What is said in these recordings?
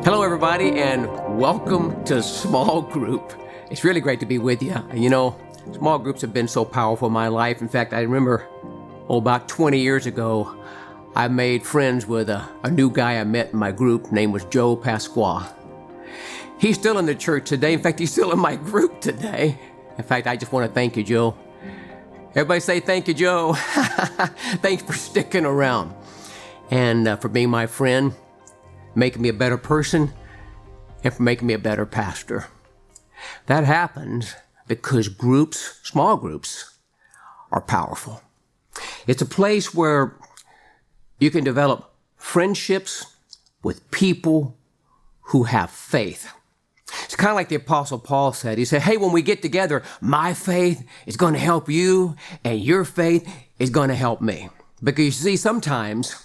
Hello, everybody, and welcome to Small Group. It's really great to be with you. You know, small groups have been so powerful in my life. In fact, I remember, about 20 years ago, I made friends with a new guy I met in my group. Name was Joe Pasqua. He's still in the church today. In fact, he's still in my group today. In fact, I just want to thank you, Joe. Everybody say thank you, Joe. Thanks for sticking around and for being my friend, making me a better person, and for making me a better pastor. That happens because groups, small groups, are powerful. It's a place where you can develop friendships with people who have faith. It's kind of like the Apostle Paul said. He said, hey, when we get together, my faith is going to help you, and your faith is going to help me. Because you see, sometimes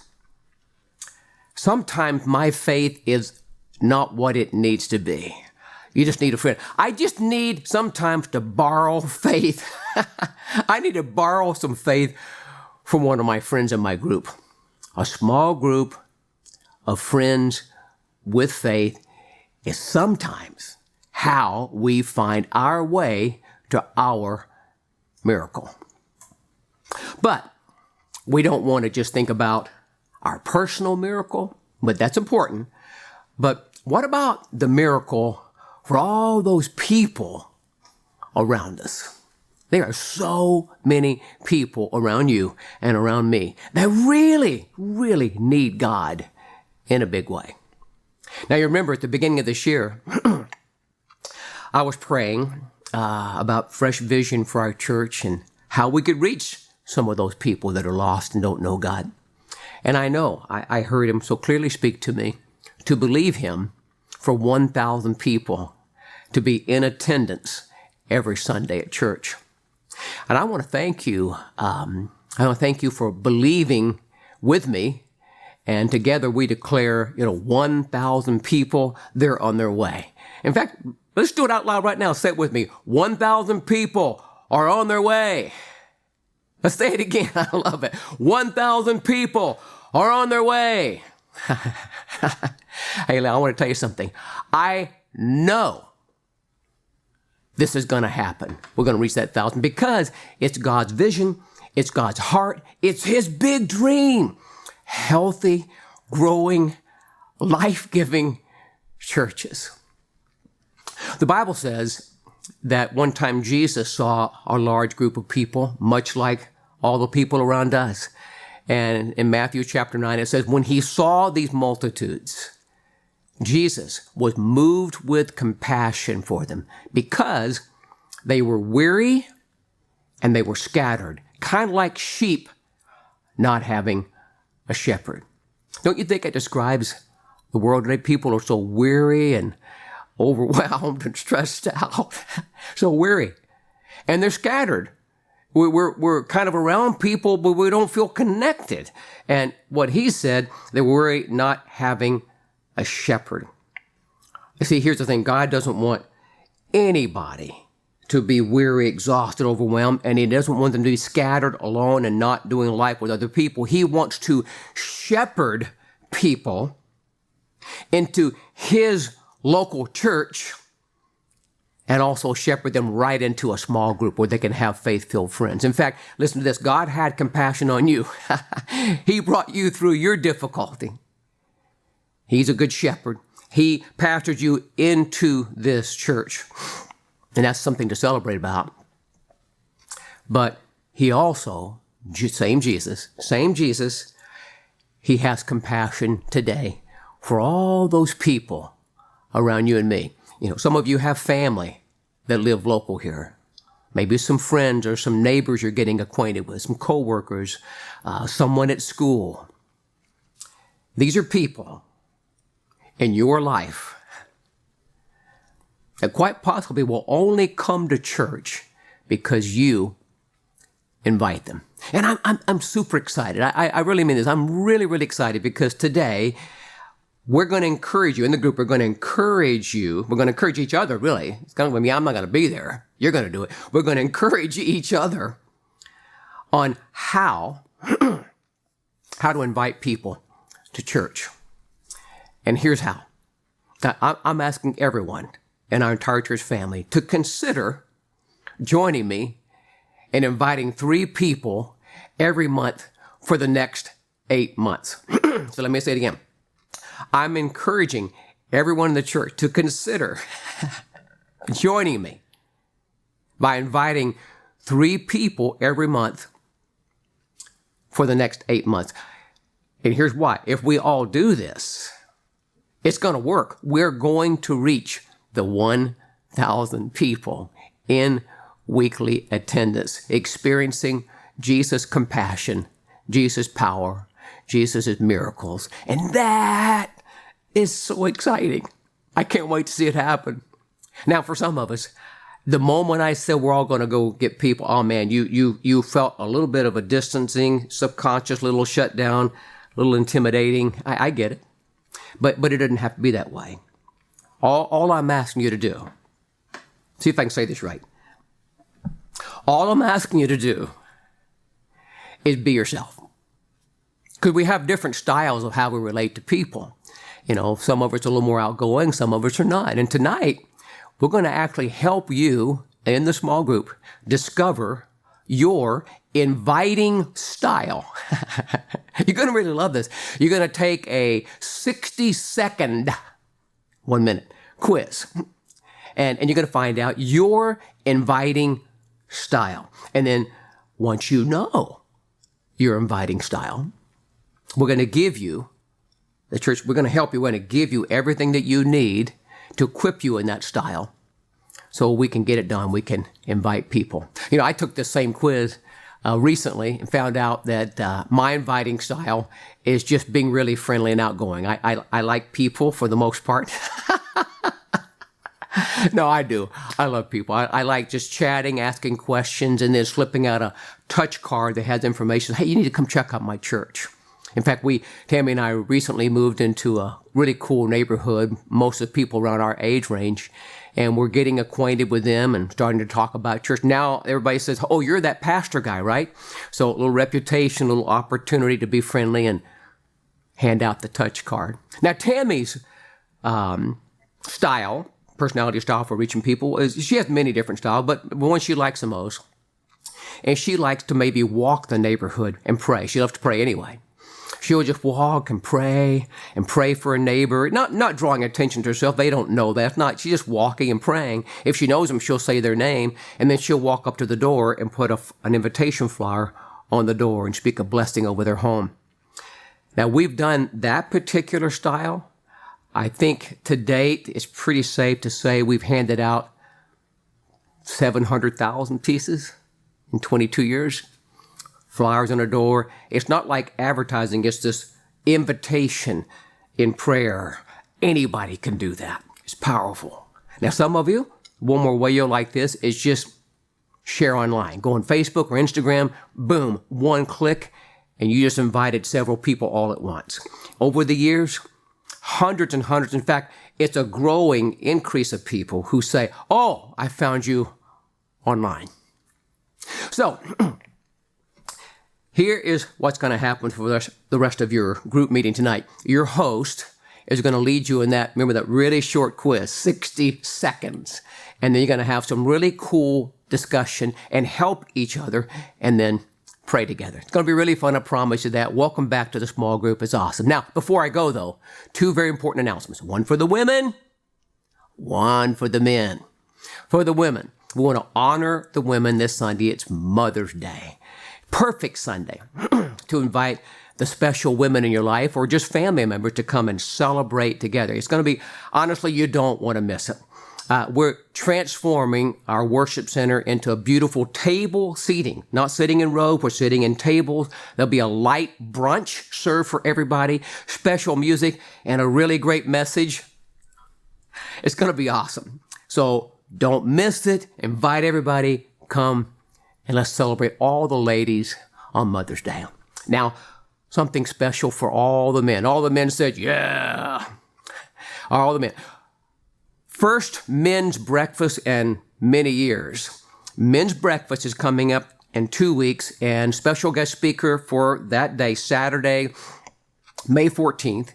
my faith is not what it needs to be. You just need a friend. I just need sometimes to borrow faith. I need to borrow some faith from one of my friends in my group. A small group of friends with faith is sometimes how we find our way to our miracle. But we don't want to just think about our personal miracle, but that's important. But what about the miracle for all those people around us? There are so many people around you and around me that really, really need God in a big way. Now, you remember at the beginning of this year, I was praying about fresh vision for our church and how we could reach some of those people that are lost and don't know God. And I know, I heard him so clearly speak to me to believe him for 1,000 people to be in attendance every Sunday at church. And I want to thank you. I want to thank you for believing with me. And together we declare, 1,000 people, they're on their way. In fact, let's do it out loud right now. Say it with me. 1,000 people are on their way. Let's say it again. I love it. 1,000 people are on their way. Hey, I want to tell you something. I know this is going to happen. We're going to reach that 1,000 because it's God's vision. It's God's heart. It's his big dream. Healthy, growing, life-giving churches. The Bible says that one time Jesus saw a large group of people, much like all the people around us. And in Matthew chapter 9, it says, when he saw these multitudes, Jesus was moved with compassion for them because they were weary and they were scattered, kind of like sheep not having a shepherd. Don't you think it describes the world today? People are so weary and overwhelmed and stressed out, so weary, and they're scattered. We're kind of around people, but we don't feel connected. And what he said, they worry not having a shepherd. You see, here's the thing. God doesn't want anybody to be weary, exhausted, overwhelmed, and he doesn't want them to be scattered, alone, and not doing life with other people. He wants to shepherd people into his local church and also shepherd them right into a small group where they can have faith-filled friends. In fact, listen to this. God had compassion on you. He brought you through your difficulty. He's a good shepherd. He pastored you into this church. And that's something to celebrate about. But he also, same Jesus, he has compassion today for all those people around you and me. Some of you have family that live local here. Maybe some friends or some neighbors you're getting acquainted with, some coworkers, someone at school. These are people in your life that quite possibly will only come to church because you invite them. And I'm super excited. I really mean this. I'm really, really excited because today we're going to encourage you in the group. We're going to encourage you. We're going to encourage each other, really. It's kind of like me. I'm not going to be there. You're going to do it. We're going to encourage each other on how to invite people to church. And here's how. Now, I'm asking everyone in our entire church family to consider joining me in inviting 3 people every month for the next 8 months. So let me say it again. I'm encouraging everyone in the church to consider joining me by inviting 3 people every month for the next 8 months. And here's why. If we all do this, it's going to work. We're going to reach the 1,000 people in weekly attendance, experiencing Jesus' compassion, Jesus' power, Jesus' miracles. And that is so exciting. I can't wait to see it happen. Now, for some of us, the moment I said we're all going to go get people, oh man, you felt a little bit of a distancing, subconscious, little shutdown, a little intimidating. I get it. But it doesn't have to be that way. All I'm asking you to do, see if I can say this right. All I'm asking you to do is be yourself. Because we have different styles of how we relate to people. You know, some of us are a little more outgoing, some of us are not. And tonight, we're going to actually help you in the small group discover your inviting style. You're going to really love this. You're going to take a 60-second, 1 minute quiz. And you're going to find out your inviting style. And then once you know your inviting style, we're going to give you, the church, we're going to help you. We're going to give you everything that you need to equip you in that style so we can get it done. We can invite people. You know, I took this same quiz recently and found out that my inviting style is just being really friendly and outgoing. I like people for the most part. No, I do. I love people. I like just chatting, asking questions, and then slipping out a touch card that has information. Hey, you need to come check out my church. In fact, Tammy and I recently moved into a really cool neighborhood, most of the people around our age range, and we're getting acquainted with them and starting to talk about church. Now everybody says, oh, you're that pastor guy, right? So a little reputation, a little opportunity to be friendly and hand out the touch card. Now Tammy's personality style for reaching people is, she has many different styles, but one she likes the most, and she likes to maybe walk the neighborhood and pray. She loves to pray anyway. She'll just walk and pray for a neighbor, not drawing attention to herself. They don't know that. She's just walking and praying. If she knows them, she'll say their name, and then she'll walk up to the door and put an invitation flyer on the door and speak a blessing over their home. Now, we've done that particular style. I think to date, it's pretty safe to say we've handed out 700,000 pieces in 22 years. Flyers on a door. It's not like advertising. It's this invitation in prayer. Anybody can do that. It's powerful. Now, some of you, one more way you'll like this is just share online. Go on Facebook or Instagram, boom, one click, and you just invited several people all at once. Over the years, hundreds and hundreds. In fact, it's a growing increase of people who say, oh, I found you online. So, here is what's going to happen for the rest of your group meeting tonight. Your host is going to lead you in that really short quiz, 60 seconds. And then you're going to have some really cool discussion and help each other and then pray together. It's going to be really fun, I promise you that. Welcome back to the small group. It's awesome. Now, before I go, though, 2 very important announcements. One for the women, one for the men. For the women, we want to honor the women this Sunday. It's Mother's Day. Perfect Sunday to invite the special women in your life or just family members to come and celebrate together. It's going to be, honestly, you don't want to miss it. We're transforming our worship center into a beautiful table seating, not sitting in rows, we're sitting in tables. There'll be a light brunch served for everybody, special music, and a really great message. It's going to be awesome. So don't miss it. Invite everybody, come. And let's celebrate all the ladies on Mother's Day. Now, something special for all the men. All the men said, yeah. All the men. First men's breakfast in many years. Men's breakfast is coming up in 2 weeks, and special guest speaker for that day, Saturday, May 14th,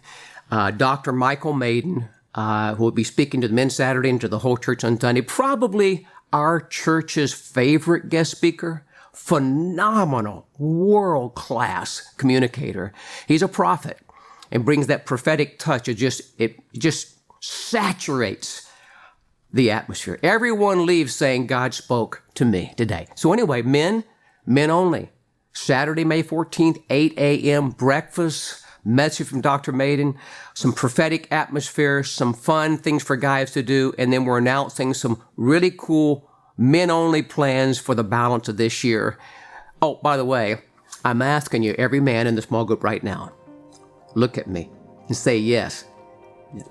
Dr. Michael Maiden, who will be speaking to the men Saturday and to the whole church on Sunday. Probably our church's favorite guest speaker. Phenomenal, world-class communicator. He's a prophet and brings that prophetic touch. It just saturates the atmosphere. Everyone leaves saying, God spoke to me today. So anyway, men only. Saturday, May 14th, 8 a.m., breakfast, message from Dr. Maiden, some prophetic atmosphere, some fun things for guys to do, and then we're announcing some really cool men-only plans for the balance of this year. Oh, by the way, I'm asking you, every man in the small group right now, look at me and say yes.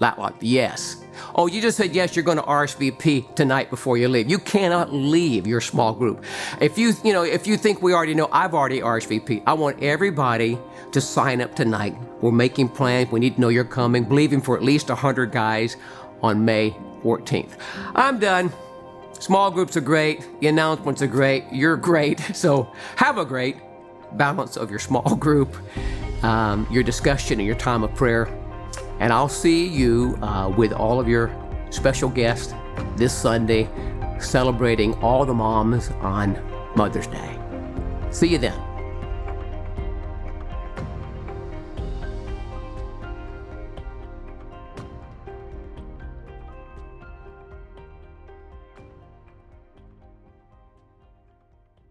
Like yes. Oh, you just said yes, you're going to RSVP tonight before you leave. You cannot leave your small group. If you think we already know, I've already RSVP. I want everybody to sign up tonight. We're making plans. We need to know you're coming. Believing for at least 100 guys on May 14th. I'm done. Small groups are great. The announcements are great. You're great. So have a great balance of your small group, your discussion and your time of prayer. And I'll see you with all of your special guests this Sunday, celebrating all the moms on Mother's Day. See you then.